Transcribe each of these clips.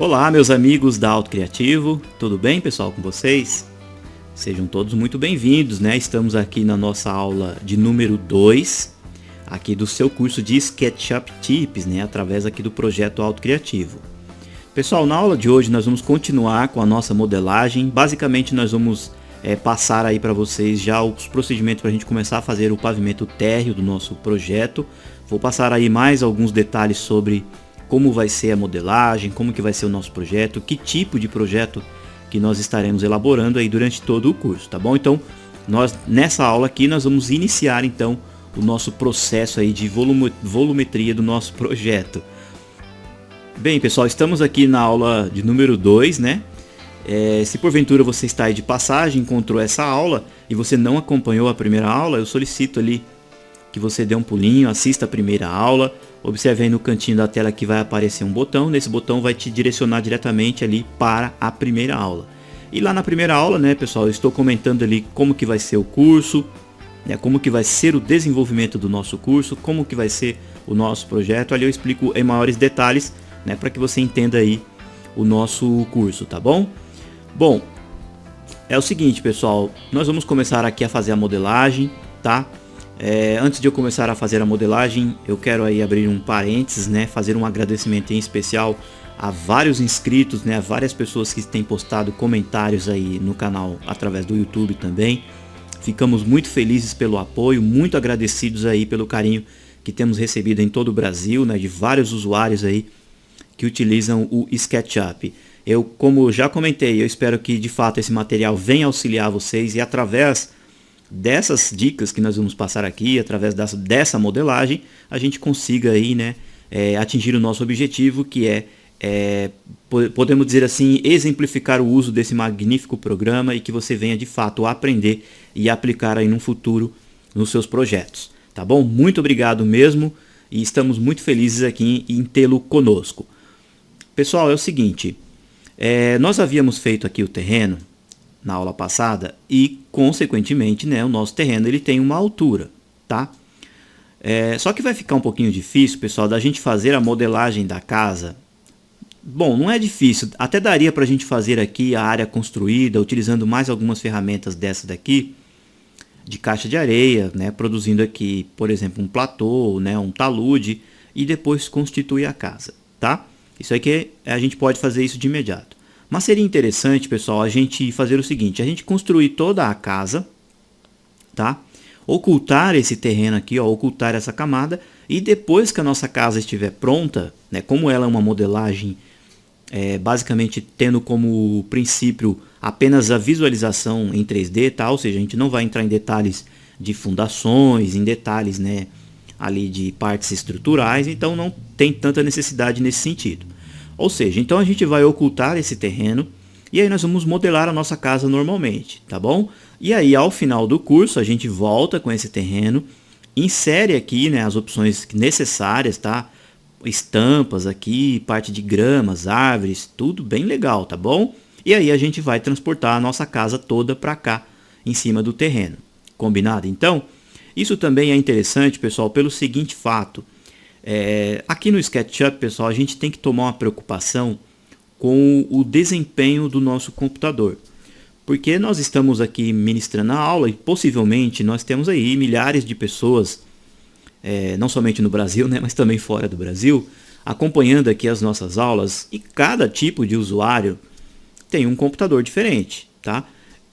Olá, meus amigos da Auto Criativo, tudo bem, pessoal, com vocês? Sejam todos muito bem-vindos, né? Estamos aqui na nossa aula de número 2, aqui do seu curso de SketchUp Tips, né? Através aqui do projeto Auto Criativo. Pessoal, na aula de hoje nós vamos continuar com a nossa modelagem. Basicamente nós vamos passar aí para vocês já os procedimentos para a gente começar a fazer o pavimento térreo do nosso projeto. Vou passar aí mais alguns detalhes sobre como vai ser a modelagem, como que vai ser o nosso projeto, que tipo de projeto que nós estaremos elaborando aí durante todo o curso, tá bom? Então, nessa aula aqui nós vamos iniciar então o nosso processo aí de volumetria do nosso projeto. Bem, pessoal, estamos aqui na aula de número 2, né? Se porventura você está aí de passagem, encontrou essa aula e você não acompanhou a primeira aula, eu solicito ali que você dê um pulinho, assista a primeira aula. Observe aí no cantinho da tela que vai aparecer um botão. Nesse botão vai te direcionar diretamente ali para a primeira aula. E lá na primeira aula, né, pessoal, eu estou comentando ali como que vai ser o curso, né, como que vai ser o desenvolvimento do nosso curso, como que vai ser o nosso projeto. Ali eu explico em maiores detalhes, né, para que você entenda aí o nosso curso, tá bom? Bom, é o seguinte, pessoal, nós vamos começar aqui a fazer a modelagem, tá? Antes de eu começar a fazer a modelagem, eu quero aí abrir um parênteses, né, fazer um agradecimento em especial a vários inscritos, né, a várias pessoas que têm postado comentários aí no canal através do YouTube também. Ficamos muito felizes pelo apoio, muito agradecidos aí pelo carinho que temos recebido em todo o Brasil, né, de vários usuários aí que utilizam o SketchUp. Eu, como já comentei, eu espero que de fato esse material venha auxiliar vocês e através dessas dicas que nós vamos passar aqui, através dessa modelagem, a gente consiga aí, né, atingir o nosso objetivo, que podemos dizer assim, exemplificar o uso desse magnífico programa e que você venha de fato aprender e aplicar aí no futuro nos seus projetos, tá bom? Muito obrigado mesmo e estamos muito felizes aqui em tê-lo conosco. Pessoal, é o seguinte, nós havíamos feito aqui o terreno na aula passada e consequentemente, né, o nosso terreno ele tem uma altura, tá? Só que vai ficar um pouquinho difícil, pessoal, da gente fazer a modelagem da casa. Bom, não é difícil, até daria para a gente fazer aqui a área construída utilizando mais algumas ferramentas dessa daqui de caixa de areia, né, produzindo aqui, por exemplo, um platô, né, um talude e depois constituir a casa, tá? Isso aqui a gente pode fazer isso de imediato. Mas seria interessante, pessoal, a gente fazer o seguinte, a gente construir toda a casa, tá? Ocultar esse terreno aqui, ó, ocultar essa camada, e depois que a nossa casa estiver pronta, né, como ela é uma modelagem, basicamente tendo como princípio apenas a visualização em 3D, tá? Ou seja, a gente não vai entrar em detalhes de fundações, em detalhes, né, ali de partes estruturais, então não tem tanta necessidade nesse sentido. Ou seja, então a gente vai ocultar esse terreno e aí nós vamos modelar a nossa casa normalmente, tá bom? E aí ao final do curso a gente volta com esse terreno, insere aqui, né, as opções necessárias, tá? Estampas aqui, parte de gramas, árvores, tudo bem legal, tá bom? E aí a gente vai transportar a nossa casa toda para cá, em cima do terreno. Combinado? Então, isso também é interessante, pessoal, pelo seguinte fato. Aqui no SketchUp, pessoal, a gente tem que tomar uma preocupação com o desempenho do nosso computador. Porque nós estamos aqui ministrando a aula e possivelmente nós temos aí milhares de pessoas, não somente no Brasil, né, mas também fora do Brasil, acompanhando aqui as nossas aulas e cada tipo de usuário tem um computador diferente, tá?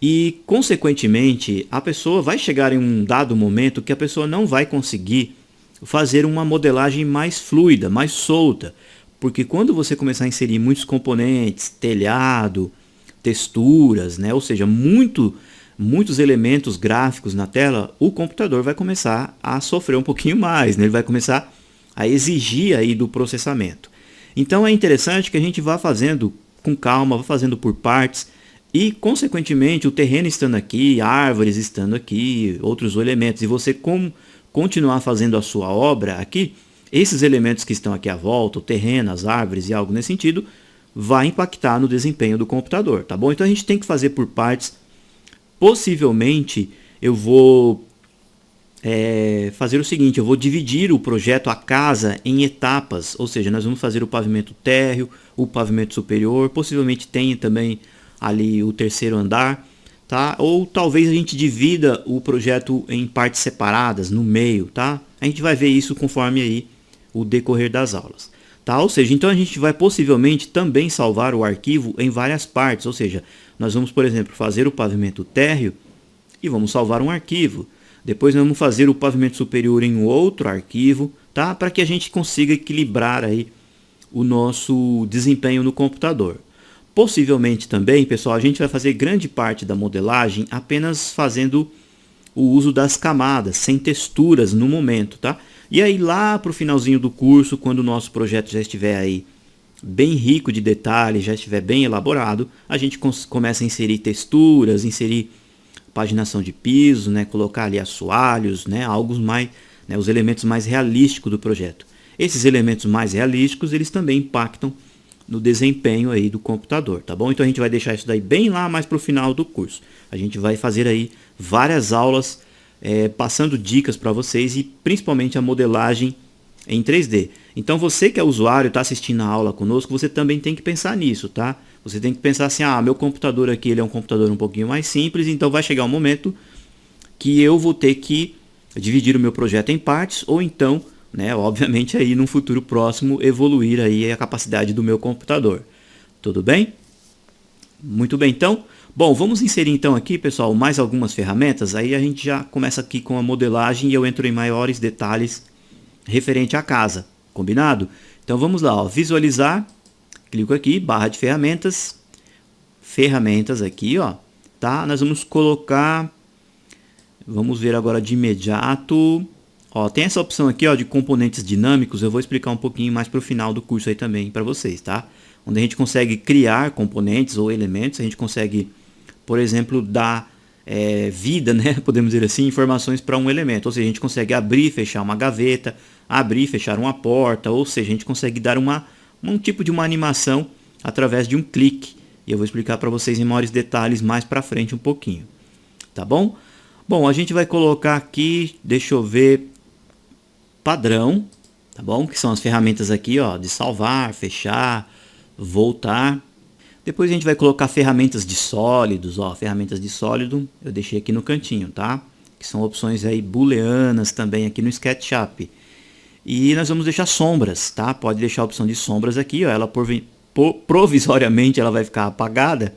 E, consequentemente, a pessoa vai chegar em um dado momento que a pessoa não vai conseguir fazer uma modelagem mais fluida, mais solta, porque quando você começar a inserir muitos componentes, telhado, texturas, né, ou seja, muitos elementos gráficos na tela, o computador vai começar a sofrer um pouquinho mais, né, ele vai começar a exigir aí do processamento. Então é interessante que a gente vá fazendo com calma, vá fazendo por partes e, consequentemente, o terreno estando aqui, árvores estando aqui, outros elementos, e você continuar fazendo a sua obra aqui, esses elementos que estão aqui à volta, o terreno, as árvores e algo nesse sentido, vai impactar no desempenho do computador, tá bom? Então a gente tem que fazer por partes. Possivelmente eu vou fazer o seguinte: eu vou dividir o projeto, a casa, em etapas, ou seja, nós vamos fazer o pavimento térreo, o pavimento superior, possivelmente tenha também ali o terceiro andar, tá? Ou talvez a gente divida o projeto em partes separadas, no meio, tá? A gente vai ver isso conforme aí o decorrer das aulas, tá? Ou seja, então a gente vai possivelmente também salvar o arquivo em várias partes, ou seja, nós vamos, por exemplo, fazer o pavimento térreo e vamos salvar um arquivo. Depois nós vamos fazer o pavimento superior em outro arquivo, tá? Para que a gente consiga equilibrar aí o nosso desempenho no computador. Possivelmente também, pessoal, a gente vai fazer grande parte da modelagem apenas fazendo o uso das camadas, sem texturas no momento, tá? E aí lá para o finalzinho do curso, quando o nosso projeto já estiver aí bem rico de detalhes, já estiver bem elaborado, a gente começa a inserir texturas, inserir paginação de piso, né, colocar ali assoalhos, né, algo mais, né, os elementos mais realísticos do projeto. Esses elementos mais realísticos, eles também impactam no desempenho aí do computador, tá bom? Então a gente vai deixar isso daí bem lá mais para o final do curso. A gente vai fazer aí várias aulas passando dicas para vocês e principalmente a modelagem em 3D. Então você que é usuário, está assistindo a aula conosco, você também tem que pensar nisso, tá? Você tem que pensar assim, meu computador aqui ele é um computador um pouquinho mais simples, então vai chegar um momento que eu vou ter que dividir o meu projeto em partes, ou então, né, obviamente aí num futuro próximo, evoluir aí a capacidade do meu computador. Tudo bem? Muito bem, então. Bom, vamos inserir então aqui, pessoal, mais algumas ferramentas. Aí a gente já começa aqui com a modelagem e eu entro em maiores detalhes referente à casa. Combinado? Então vamos lá, ó, visualizar, clico aqui, barra de ferramentas, ferramentas aqui, ó, tá? Nós vamos colocar, vamos ver agora de imediato, ó, tem essa opção aqui, ó, de componentes dinâmicos, eu vou explicar um pouquinho mais para o final do curso aí também para vocês, tá? Onde a gente consegue criar componentes ou elementos, a gente consegue, por exemplo, dar vida, né? Podemos dizer assim, informações para um elemento, ou seja, a gente consegue abrir e fechar uma gaveta, abrir e fechar uma porta, ou seja, a gente consegue dar um tipo de uma animação através de um clique. E eu vou explicar para vocês em maiores detalhes mais para frente um pouquinho. Tá bom? Bom, a gente vai colocar aqui, deixa eu ver, padrão, tá bom? Que são as ferramentas aqui, ó, de salvar, fechar, voltar. Depois a gente vai colocar ferramentas de sólidos, ó, ferramentas de sólido, eu deixei aqui no cantinho, tá? Que são opções aí booleanas também aqui no SketchUp. E nós vamos deixar sombras, tá? Pode deixar a opção de sombras aqui, ó, ela provisoriamente ela vai ficar apagada,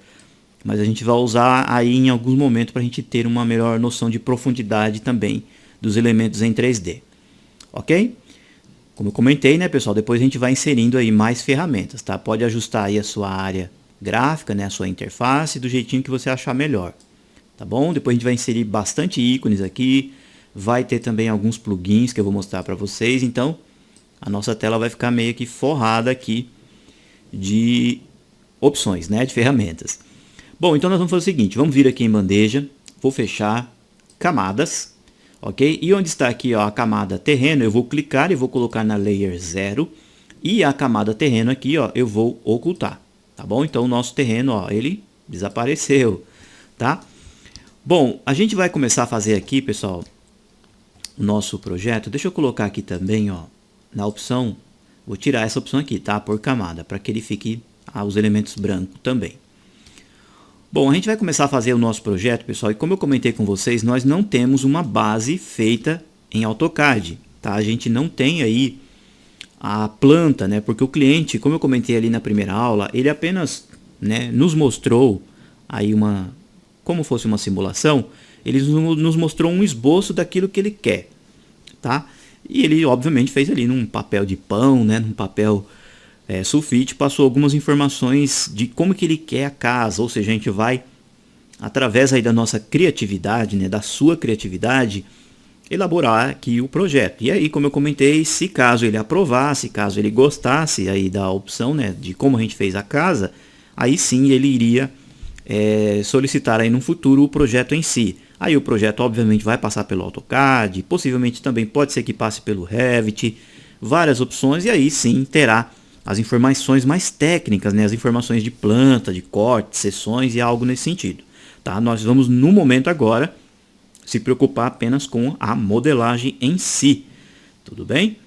mas a gente vai usar aí em alguns momentos para a gente ter uma melhor noção de profundidade também dos elementos em 3D. Ok? Como eu comentei, né, pessoal, depois a gente vai inserindo aí mais ferramentas, tá? Pode ajustar aí a sua área gráfica, né, a sua interface, do jeitinho que você achar melhor, tá bom? Depois a gente vai inserir bastante ícones aqui, vai ter também alguns plugins que eu vou mostrar para vocês, então a nossa tela vai ficar meio que forrada aqui de opções, né, de ferramentas. Bom, então nós vamos fazer o seguinte, vamos vir aqui em bandeja, vou fechar camadas, ok? E onde está aqui, ó, a camada terreno, eu vou clicar e vou colocar na layer 0 e a camada terreno aqui, ó, eu vou ocultar. Tá bom? Então o nosso terreno, ó, ele desapareceu, tá? Bom, a gente vai começar a fazer aqui, pessoal, o nosso projeto. Deixa eu colocar aqui também, ó, na opção, vou tirar essa opção aqui, tá? Por camada, para que ele fique os elementos brancos também. Bom, a gente vai começar a fazer o nosso projeto, pessoal, e como eu comentei com vocês, nós não temos uma base feita em AutoCAD, tá? A gente não tem aí a planta, né? Porque o cliente, como eu comentei ali na primeira aula, ele apenas, né, nos mostrou aí como fosse uma simulação, ele nos mostrou um esboço daquilo que ele quer, tá? E ele obviamente fez ali num papel de pão, né, num papel sulfite, passou algumas informações de como que ele quer a casa, ou seja, a gente vai através aí da nossa criatividade, né, da sua criatividade, elaborar aqui o projeto. E aí, como eu comentei, se caso ele aprovasse, caso ele gostasse aí da opção, né, de como a gente fez a casa, aí sim ele iria solicitar aí no futuro o projeto em si. Aí o projeto obviamente vai passar pelo AutoCAD, possivelmente também pode ser que passe pelo Revit, várias opções, e aí sim terá as informações mais técnicas, né, as informações de planta, de corte, seções e algo nesse sentido. Tá? Nós vamos no momento agora se preocupar apenas com a modelagem em si. Tudo bem?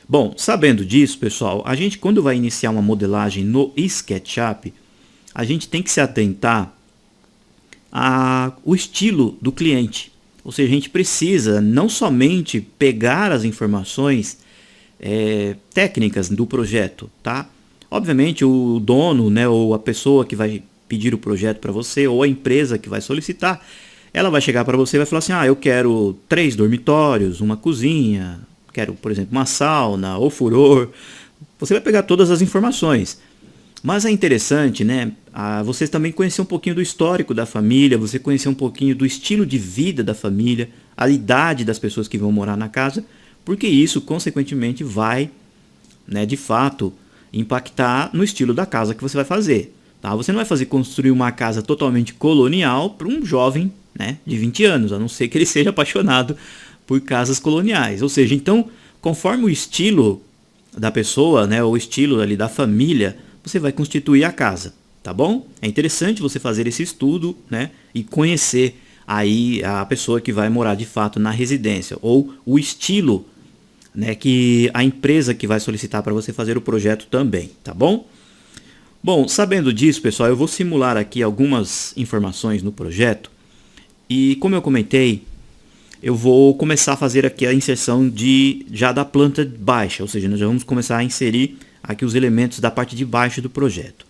Bom, sabendo disso, pessoal, a gente quando vai iniciar uma modelagem no SketchUp, a gente tem que se atentar ao estilo do cliente. Ou seja, a gente precisa não somente pegar as informações técnicas do projeto, tá? Obviamente o dono, né, ou a pessoa que vai pedir o projeto para você, ou a empresa que vai solicitar, ela vai chegar para você e vai falar assim, eu quero 3 dormitórios, uma cozinha, quero, por exemplo, uma sauna ou furor. Você vai pegar todas as informações. Mas é interessante, né, você também conhecer um pouquinho do histórico da família, você conhecer um pouquinho do estilo de vida da família, a idade das pessoas que vão morar na casa, porque isso, consequentemente, vai, né, de fato, impactar no estilo da casa que você vai fazer. Tá? Você não vai construir uma casa totalmente colonial para um jovem, né, de 20 anos, a não ser que ele seja apaixonado por casas coloniais. Ou seja, então, conforme o estilo da pessoa, né, o estilo ali da família, você vai constituir a casa, tá bom? É interessante você fazer esse estudo, né, e conhecer aí a pessoa que vai morar de fato na residência, ou o estilo, né, que a empresa que vai solicitar para você fazer o projeto também, tá bom? Bom, sabendo disso, pessoal, eu vou simular aqui algumas informações no projeto e, como eu comentei, eu vou começar a fazer aqui a inserção já da planta baixa, ou seja, nós já vamos começar a inserir aqui os elementos da parte de baixo do projeto.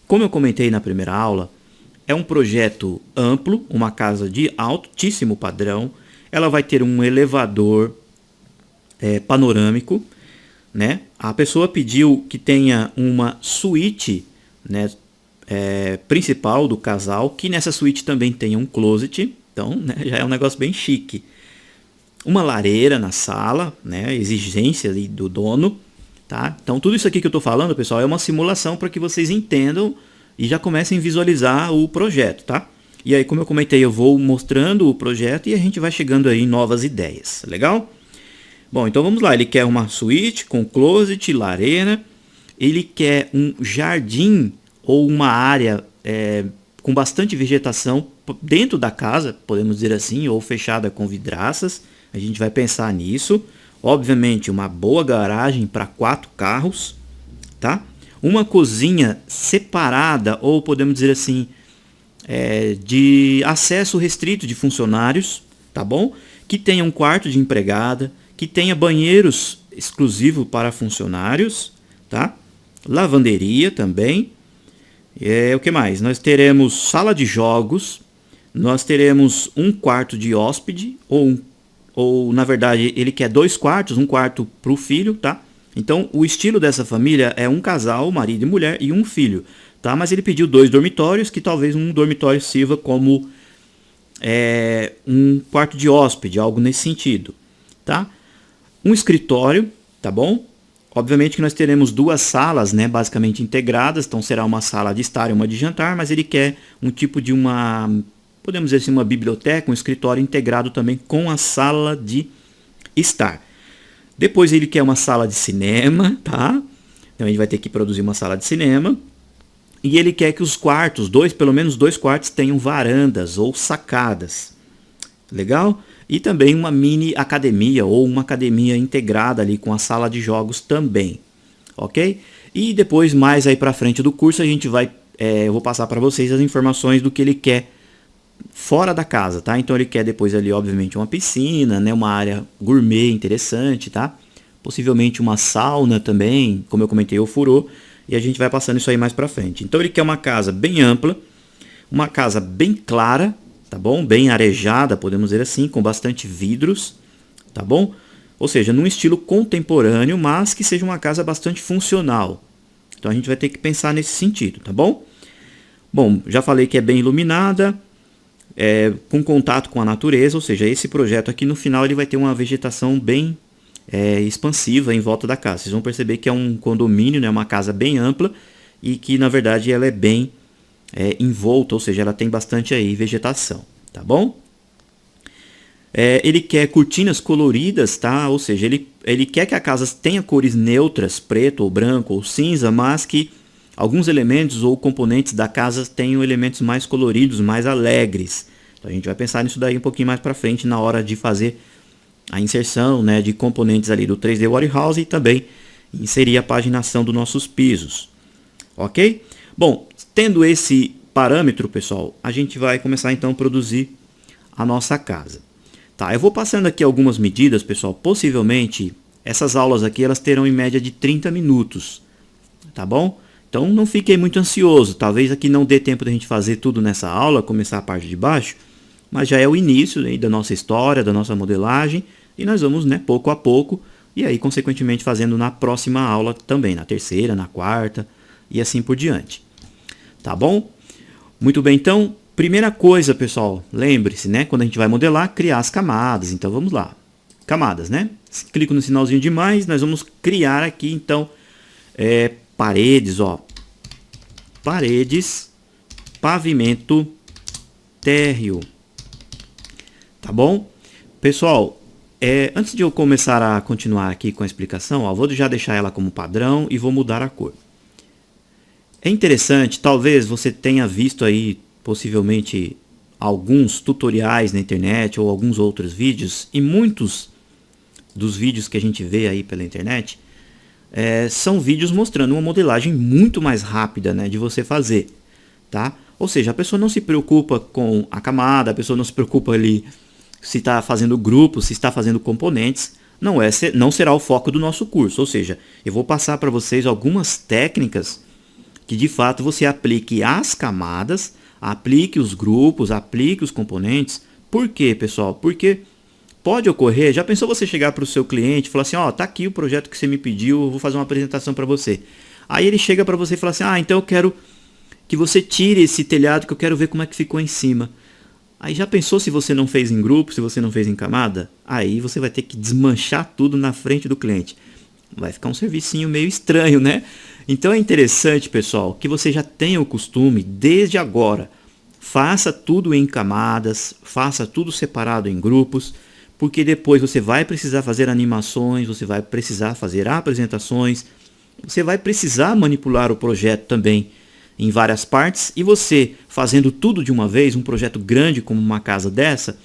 Como eu comentei na primeira aula, é um projeto amplo, uma casa de altíssimo padrão, ela vai ter um elevador panorâmico, né? A pessoa pediu que tenha uma suíte, né, principal do casal, que nessa suíte também tenha um closet, então, né, já é um negócio bem chique. Uma lareira na sala, né, exigência ali do dono, tá? Então tudo isso aqui que eu estou falando, pessoal, é uma simulação para que vocês entendam e já comecem a visualizar o projeto, tá? E aí, como eu comentei, eu vou mostrando o projeto e a gente vai chegando aí em novas ideias, legal? Bom, então vamos lá, ele quer uma suíte com closet, lareira, ele quer um jardim ou uma área com bastante vegetação dentro da casa, podemos dizer assim, ou fechada com vidraças, a gente vai pensar nisso. Obviamente uma boa garagem para 4 carros, tá? Uma cozinha separada, ou podemos dizer assim, de acesso restrito de funcionários, tá bom? Que tenha um quarto de empregada, que tenha banheiros exclusivos para funcionários, tá? Lavanderia também. O que mais? Nós teremos sala de jogos, nós teremos um quarto de hóspede, ou na verdade ele quer 2 quartos, um quarto para o filho, tá? Então o estilo dessa família é um casal, marido e mulher, e um filho, tá? Mas ele pediu 2 dormitórios, que talvez um dormitório sirva como um quarto de hóspede, algo nesse sentido, tá? Um escritório, tá bom? Obviamente que nós teremos 2 salas, né, basicamente integradas, então será uma sala de estar e uma de jantar, mas ele quer um tipo de podemos dizer assim, uma biblioteca, um escritório integrado também com a sala de estar. Depois ele quer uma sala de cinema, tá? Então a gente vai ter que produzir uma sala de cinema. E ele quer que os quartos, pelo menos 2 quartos, tenham varandas ou sacadas. Legal? E também uma mini academia ou uma academia integrada ali com a sala de jogos também. Ok? E depois, mais aí para frente do curso, a gente vai, eu vou passar para vocês as informações do que ele quer fora da casa, tá? Então ele quer depois ali, obviamente, uma piscina, né? Uma área gourmet interessante, tá? Possivelmente uma sauna também, como eu comentei, o furô. E a gente vai passando isso aí mais para frente. Então ele quer uma casa bem ampla, uma casa bem clara, tá bom? Bem arejada, podemos dizer assim, com bastante vidros, tá bom? Ou seja, num estilo contemporâneo, mas que seja uma casa bastante funcional. Então a gente vai ter que pensar nesse sentido, tá bom? Bom, já falei que é bem iluminada, com contato com a natureza, ou seja, esse projeto aqui no final ele vai ter uma vegetação bem expansiva em volta da casa. Vocês vão perceber que é um condomínio, né, uma casa bem ampla e que na verdade ela é bem envolta, ou seja, ela tem bastante aí vegetação, tá bom? Ele quer cortinas coloridas, tá? Ou seja, ele quer que a casa tenha cores neutras, preto ou branco ou cinza, mas que alguns elementos ou componentes da casa tenham elementos mais coloridos, mais alegres, Então a gente vai pensar nisso daí um pouquinho mais para frente na hora de fazer a inserção, né, de componentes ali do 3D Warehouse e também inserir a paginação dos nossos pisos. Ok? Bom, tendo esse parâmetro, pessoal, a gente vai começar então a produzir a nossa casa. Tá, eu vou passando aqui algumas medidas, pessoal. Possivelmente essas aulas aqui elas terão em média de 30 minutos, tá bom? Então não fiquem muito ansioso. Talvez aqui não dê tempo de a gente fazer tudo nessa aula, começar a parte de baixo, mas já é o início aí da nossa história, da nossa modelagem, e nós vamos, né, pouco a pouco, e aí consequentemente fazendo na próxima aula também, na terceira, na quarta e assim por diante. Tá bom? Muito bem, então, primeira coisa, pessoal, lembre-se, né, quando a gente vai modelar, criar as camadas. Então vamos lá. Camadas, né? Clico no sinalzinho de mais, nós vamos criar aqui então paredes, ó. Paredes, pavimento, térreo. Tá bom? Pessoal, antes de eu começar a continuar aqui com a explicação, ó, vou já deixar ela como padrão e vou mudar a cor. É interessante, talvez você tenha visto aí, possivelmente, alguns tutoriais na internet ou alguns outros vídeos, e muitos dos vídeos que a gente vê aí pela internet são vídeos mostrando uma modelagem muito mais rápida, né, de você fazer, tá? Ou seja, a pessoa não se preocupa com a camada, a pessoa não se preocupa ali se está fazendo grupos, se está fazendo componentes, não será o foco do nosso curso. Ou seja, eu vou passar para vocês algumas técnicas que de fato você aplique as camadas, aplique os grupos, aplique os componentes. Por quê, pessoal? Porque pode ocorrer, já pensou você chegar para o seu cliente e falar assim, ó, tá aqui o projeto que você me pediu, eu vou fazer uma apresentação para você. Aí ele chega para você e fala assim, então eu quero que você tire esse telhado que eu quero ver como é que ficou em cima. Aí já pensou se você não fez em grupo, se você não fez em camada? Aí você vai ter que desmanchar tudo na frente do cliente. Vai ficar um servicinho meio estranho, né? Então é interessante, pessoal, que você já tenha o costume, desde agora, faça tudo em camadas, faça tudo separado em grupos, porque depois você vai precisar fazer animações, você vai precisar fazer apresentações, você vai precisar manipular o projeto também em várias partes, e você fazendo tudo de uma vez, um projeto grande como uma casa dessa,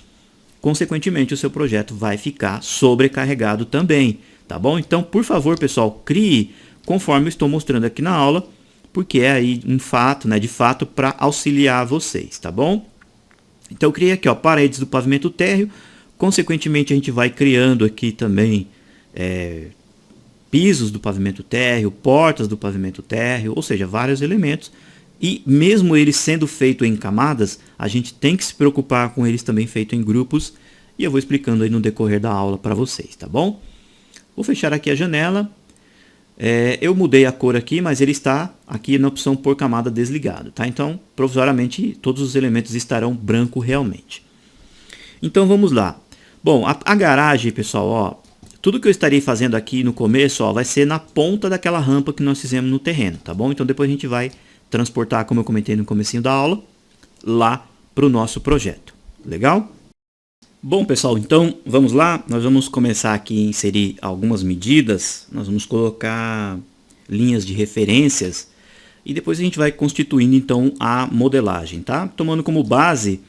consequentemente o seu projeto vai ficar sobrecarregado também, tá bom? Então, por favor, pessoal, crie conforme eu estou mostrando aqui na aula, porque é aí um fato, né, de fato, para auxiliar vocês, tá bom? Então eu criei aqui, ó, paredes do pavimento térreo, consequentemente a gente vai criando aqui também pisos do pavimento térreo, portas do pavimento térreo, ou seja, vários elementos. E mesmo eles sendo feitos em camadas, a gente tem que se preocupar com eles também feitos em grupos, e eu vou explicando aí no decorrer da aula para vocês, tá bom? Vou fechar aqui a janela. Eu mudei a cor aqui, mas ele está aqui na opção por camada desligado, tá? Então, provisoriamente, todos os elementos estarão branco realmente. Então, vamos lá. Bom, a garagem, pessoal, ó, tudo que eu estarei fazendo aqui no começo, ó, vai ser na ponta daquela rampa que nós fizemos no terreno, tá bom? Então, depois a gente vai transportar, como eu comentei no comecinho da aula, lá para o nosso projeto. Legal? Bom, pessoal, então vamos lá. Nós vamos começar aqui a inserir algumas medidas. Nós vamos colocar linhas de referências e depois a gente vai constituindo então a modelagem, tá? Tomando como base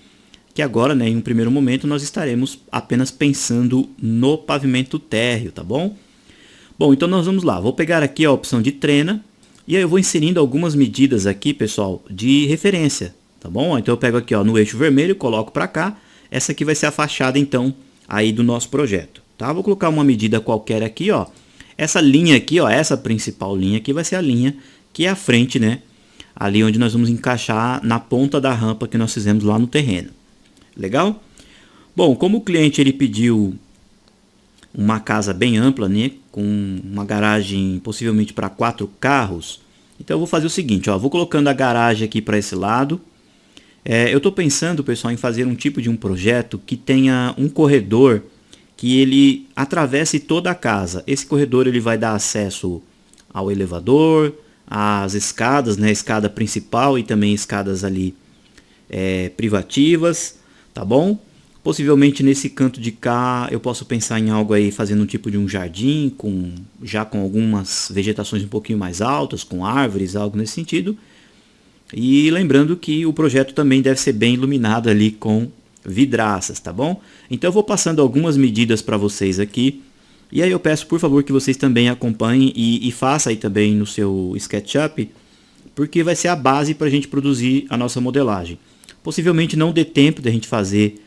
que agora, né, em um primeiro momento, nós estaremos apenas pensando no pavimento térreo, tá bom? Bom, então nós vamos lá. Vou pegar aqui a opção de trena e aí eu vou inserindo algumas medidas aqui, pessoal, de referência, tá bom? Então eu pego aqui, ó, no eixo vermelho, coloco para cá. Essa aqui vai ser a fachada, então, aí do nosso projeto, tá? Vou colocar uma medida qualquer aqui, ó. Essa linha aqui, ó, essa principal linha aqui vai ser a linha que é a frente, né? Ali onde nós vamos encaixar na ponta da rampa que nós fizemos lá no terreno. Legal? Bom, como o cliente ele pediu uma casa bem ampla, né? Com uma garagem possivelmente para 4 carros. Então eu vou fazer o seguinte, ó. Vou colocando a garagem aqui para esse lado. Eu estou pensando, pessoal, em fazer um tipo de um projeto que tenha um corredor que ele atravesse toda a casa. Esse corredor ele vai dar acesso ao elevador, às escadas, né, escada principal e também escadas ali privativas, tá bom? Possivelmente nesse canto de cá eu posso pensar em algo aí fazendo um tipo de um jardim, já com algumas vegetações um pouquinho mais altas, com árvores, algo nesse sentido. E lembrando que o projeto também deve ser bem iluminado ali com vidraças, tá bom? Então eu vou passando algumas medidas para vocês aqui. E aí eu peço por favor que vocês também acompanhem e façam aí também no seu SketchUp, porque vai ser a base para a gente produzir a nossa modelagem. Possivelmente não dê tempo da gente fazer,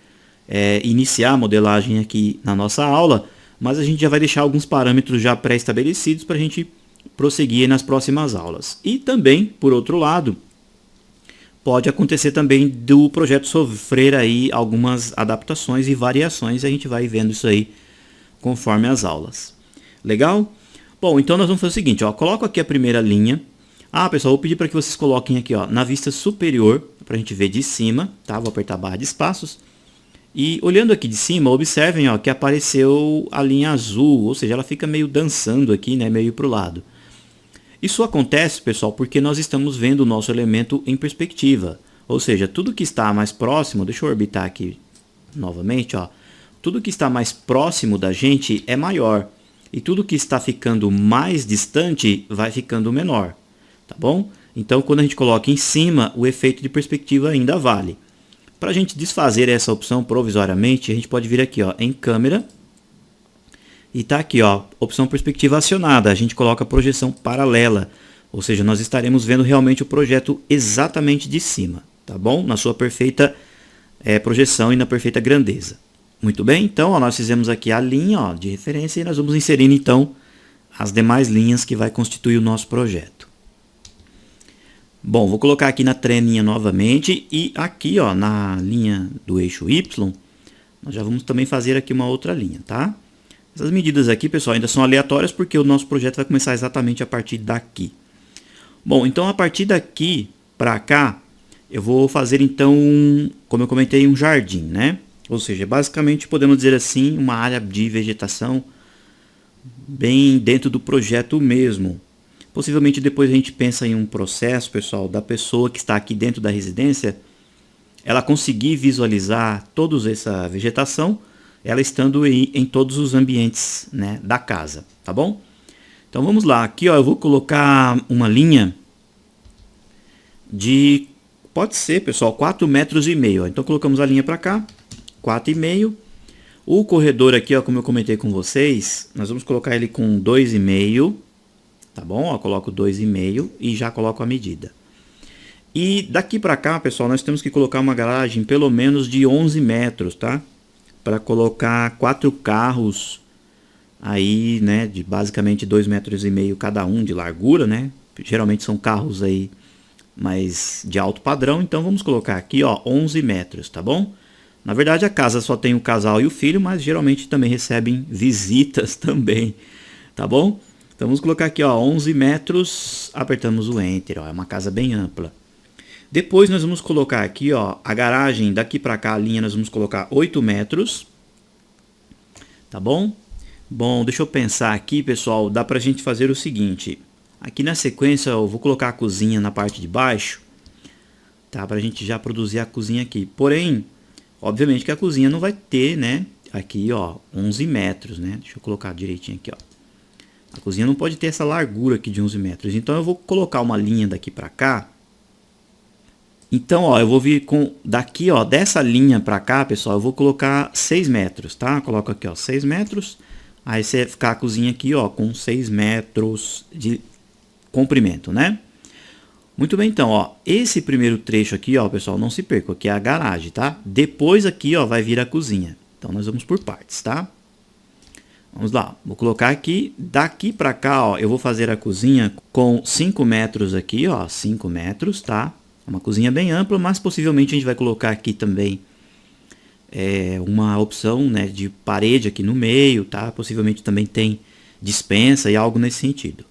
iniciar a modelagem aqui na nossa aula, mas a gente já vai deixar alguns parâmetros já pré-estabelecidos para a gente prosseguir nas próximas aulas. E também, por outro lado, pode acontecer também do projeto sofrer aí algumas adaptações e variações, a gente vai vendo isso aí conforme as aulas. Legal? Bom, então nós vamos fazer o seguinte, ó, coloco aqui a primeira linha. Pessoal, vou pedir para que vocês coloquem aqui, ó, na vista superior, para a gente ver de cima, tá? Vou apertar a barra de espaços. E olhando aqui de cima, observem, ó, que apareceu a linha azul, ou seja, ela fica meio dançando aqui, né, meio para o lado. Isso acontece, pessoal, porque nós estamos vendo o nosso elemento em perspectiva. Ou seja, tudo que está mais próximo, deixa eu orbitar aqui novamente, ó. Tudo que está mais próximo da gente é maior. E tudo que está ficando mais distante vai ficando menor. Tá bom? Então, quando a gente coloca em cima, o efeito de perspectiva ainda vale. Para a gente desfazer essa opção provisoriamente, a gente pode vir aqui, ó, em câmera. E tá aqui, ó, opção perspectiva acionada. A gente coloca projeção paralela. Ou seja, nós estaremos vendo realmente o projeto exatamente de cima. Tá bom? Na sua perfeita projeção e na perfeita grandeza. Muito bem, então ó, nós fizemos aqui a linha, ó, de referência e nós vamos inserindo então as demais linhas que vai constituir o nosso projeto. Bom, vou colocar aqui na treninha novamente e aqui, ó, na linha do eixo Y, nós já vamos também fazer aqui uma outra linha, tá? Essas medidas aqui, pessoal, ainda são aleatórias porque o nosso projeto vai começar exatamente a partir daqui. Bom, então a partir daqui para cá, eu vou fazer então, como eu comentei, um jardim, né? Ou seja, basicamente podemos dizer assim, uma área de vegetação bem dentro do projeto mesmo. Possivelmente depois a gente pensa em um processo, pessoal, da pessoa que está aqui dentro da residência, ela conseguir visualizar toda essa vegetação, ela estando em todos os ambientes, né, da casa, tá bom? Então vamos lá, aqui ó, eu vou colocar uma linha de, pode ser, pessoal, 4,5 metros. Então colocamos a linha para cá, 4,5. O corredor aqui, ó, como eu comentei com vocês, nós vamos colocar ele com 2,5. Tá bom? Ó, coloco 2,5 e já coloco a medida. E daqui para cá, pessoal, nós temos que colocar uma garagem pelo menos de 11 metros, tá? Para colocar 4 carros aí, né, de basicamente 2,5 metros cada um de largura, né? Geralmente são carros aí mais de alto padrão, então vamos colocar aqui, ó, 11 metros, tá bom? Na verdade a casa só tem o casal e o filho, mas geralmente também recebem visitas também, tá bom? Então vamos colocar aqui, ó, 11 metros, apertamos o Enter, ó, é uma casa bem ampla. Depois nós vamos colocar aqui, ó, a garagem daqui para cá, a linha, nós vamos colocar 8 metros. Tá bom? Bom, deixa eu pensar aqui, pessoal, dá pra gente fazer o seguinte. Aqui na sequência eu vou colocar a cozinha na parte de baixo, tá? Pra gente já produzir a cozinha aqui. Porém, obviamente que a cozinha não vai ter, né, aqui, ó, 11 metros, né? Deixa eu colocar direitinho aqui, ó. A cozinha não pode ter essa largura aqui de 11 metros. Então eu vou colocar uma linha daqui para cá. Então, ó, eu vou vir com daqui, ó, dessa linha para cá, pessoal, eu vou colocar 6 metros, tá? Coloco aqui, ó, 6 metros. Aí você vai ficar a cozinha aqui, ó, com 6 metros de comprimento, né? Muito bem, então, ó, esse primeiro trecho aqui, ó, pessoal, não se perca, aqui é a garagem, tá? Depois aqui, ó, vai vir a cozinha. Então nós vamos por partes, tá? Vamos lá, vou colocar aqui, daqui para cá, ó, eu vou fazer a cozinha com 5 metros aqui, ó, 5 metros, tá? Uma cozinha bem ampla, mas possivelmente a gente vai colocar aqui também uma opção, né, de parede aqui no meio, tá? Possivelmente também tem despensa e algo nesse sentido.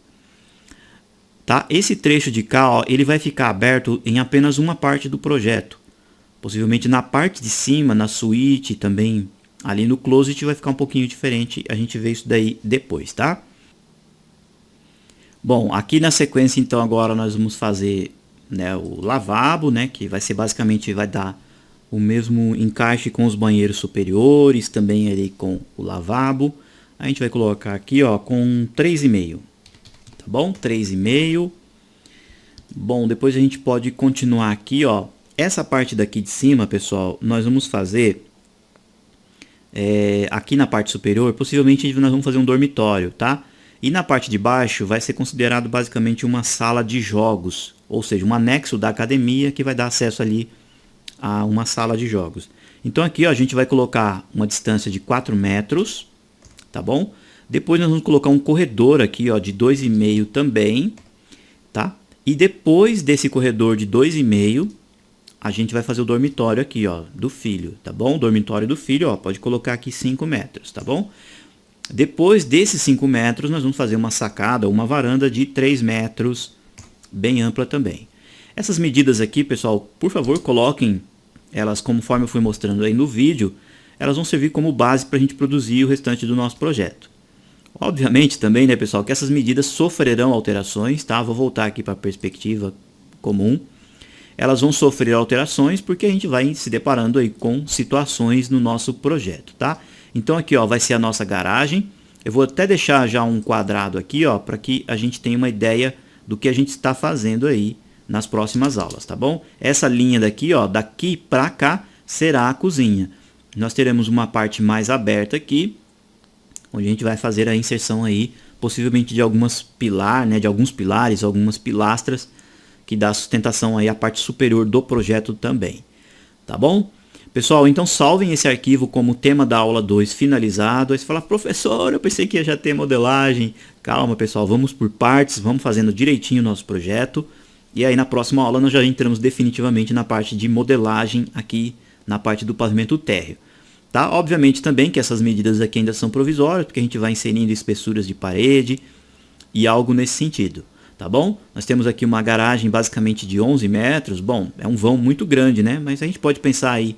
Tá? Esse trecho de cá, ó, ele vai ficar aberto em apenas uma parte do projeto. Possivelmente na parte de cima, na suíte também. Ali no closet vai ficar um pouquinho diferente, a gente vê isso daí depois, tá? Bom, aqui na sequência então agora nós vamos fazer, né, o lavabo, né, que vai ser basicamente, vai dar o mesmo encaixe com os banheiros superiores, também ali com o lavabo. A gente vai colocar aqui, ó, com 3,5, tá bom? 3,5. Bom, depois a gente pode continuar aqui, ó, Essa parte daqui de cima, pessoal, nós vamos fazer aqui na parte superior, possivelmente nós vamos fazer um dormitório, tá? E na parte de baixo vai ser considerado basicamente uma sala de jogos, ou seja, um anexo da academia que vai dar acesso ali a uma sala de jogos. Então aqui, ó, a gente vai colocar uma distância de 4 metros, tá bom? Depois nós vamos colocar um corredor aqui, ó, de 2,5 também, tá? E depois desse corredor de 2,5, a gente vai fazer o dormitório aqui, ó, do filho, tá bom? O dormitório do filho, ó, pode colocar aqui 5 metros, tá bom? Depois desses 5 metros, nós vamos fazer uma sacada, uma varanda de 3 metros, bem ampla também. Essas medidas aqui, pessoal, por favor, coloquem elas conforme eu fui mostrando aí no vídeo. Elas vão servir como base para a gente produzir o restante do nosso projeto. Obviamente também, né, pessoal, que essas medidas sofrerão alterações, tá? Vou voltar aqui para a perspectiva comum. Elas vão sofrer alterações porque a gente vai se deparando aí com situações no nosso projeto, tá? Então aqui, ó, vai ser a nossa garagem. Eu vou até deixar já um quadrado aqui, ó, para que a gente tenha uma ideia do que a gente está fazendo aí nas próximas aulas, tá bom? Essa linha daqui, ó, daqui para cá será a cozinha. Nós teremos uma parte mais aberta aqui, onde a gente vai fazer a inserção aí, possivelmente de alguns pilares, algumas pilastras, que dá sustentação aí à parte superior do projeto também, tá bom? Pessoal, então salvem esse arquivo como tema da aula 2 finalizado. Aí você fala, professor, eu pensei que ia já ter modelagem. Calma, pessoal, vamos por partes, vamos fazendo direitinho o nosso projeto. E aí na próxima aula nós já entramos definitivamente na parte de modelagem aqui na parte do pavimento térreo. Tá? Obviamente também que essas medidas aqui ainda são provisórias, porque a gente vai inserindo espessuras de parede e algo nesse sentido. Tá bom? Nós temos aqui uma garagem basicamente de 11 metros. Bom, é um vão muito grande, né? Mas a gente pode pensar aí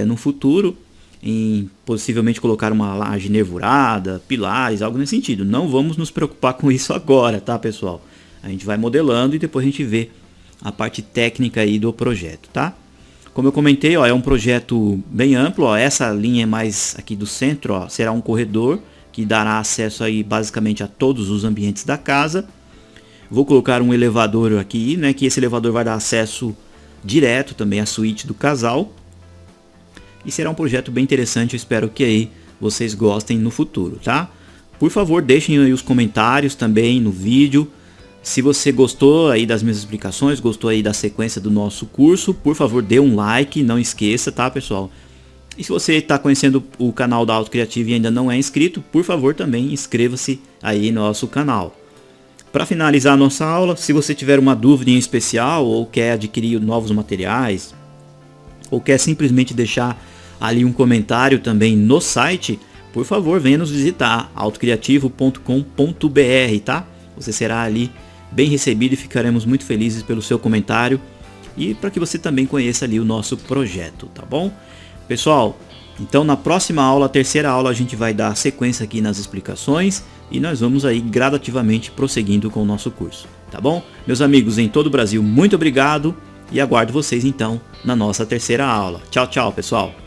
no futuro em possivelmente colocar uma laje nervurada, pilares, algo nesse sentido. Não vamos nos preocupar com isso agora, tá, pessoal? A gente vai modelando e depois a gente vê a parte técnica aí do projeto, tá? Como eu comentei, ó, é um projeto bem amplo, ó, essa linha mais aqui do centro, ó, será um corredor que dará acesso aí basicamente a todos os ambientes da casa. Vou colocar um elevador aqui, né, que esse elevador vai dar acesso direto também à suíte do casal. E será um projeto bem interessante, eu espero que aí vocês gostem no futuro, tá? Por favor, deixem aí os comentários também no vídeo. Se você gostou aí das minhas explicações, gostou aí da sequência do nosso curso, por favor, dê um like, não esqueça, tá, pessoal? E se você está conhecendo o canal da Auto Criativo e ainda não é inscrito, por favor, também inscreva-se aí no nosso canal. Para finalizar a nossa aula, se você tiver uma dúvida em especial ou quer adquirir novos materiais, ou quer simplesmente deixar ali um comentário também no site, por favor, venha nos visitar, autocriativo.com.br, tá? Você será ali bem recebido e ficaremos muito felizes pelo seu comentário e para que você também conheça ali o nosso projeto, tá bom? Pessoal, então na próxima aula, a terceira aula, a gente vai dar sequência aqui nas explicações e nós vamos aí gradativamente prosseguindo com o nosso curso, tá bom? Meus amigos em todo o Brasil, muito obrigado e aguardo vocês então na nossa terceira aula. Tchau, tchau, pessoal!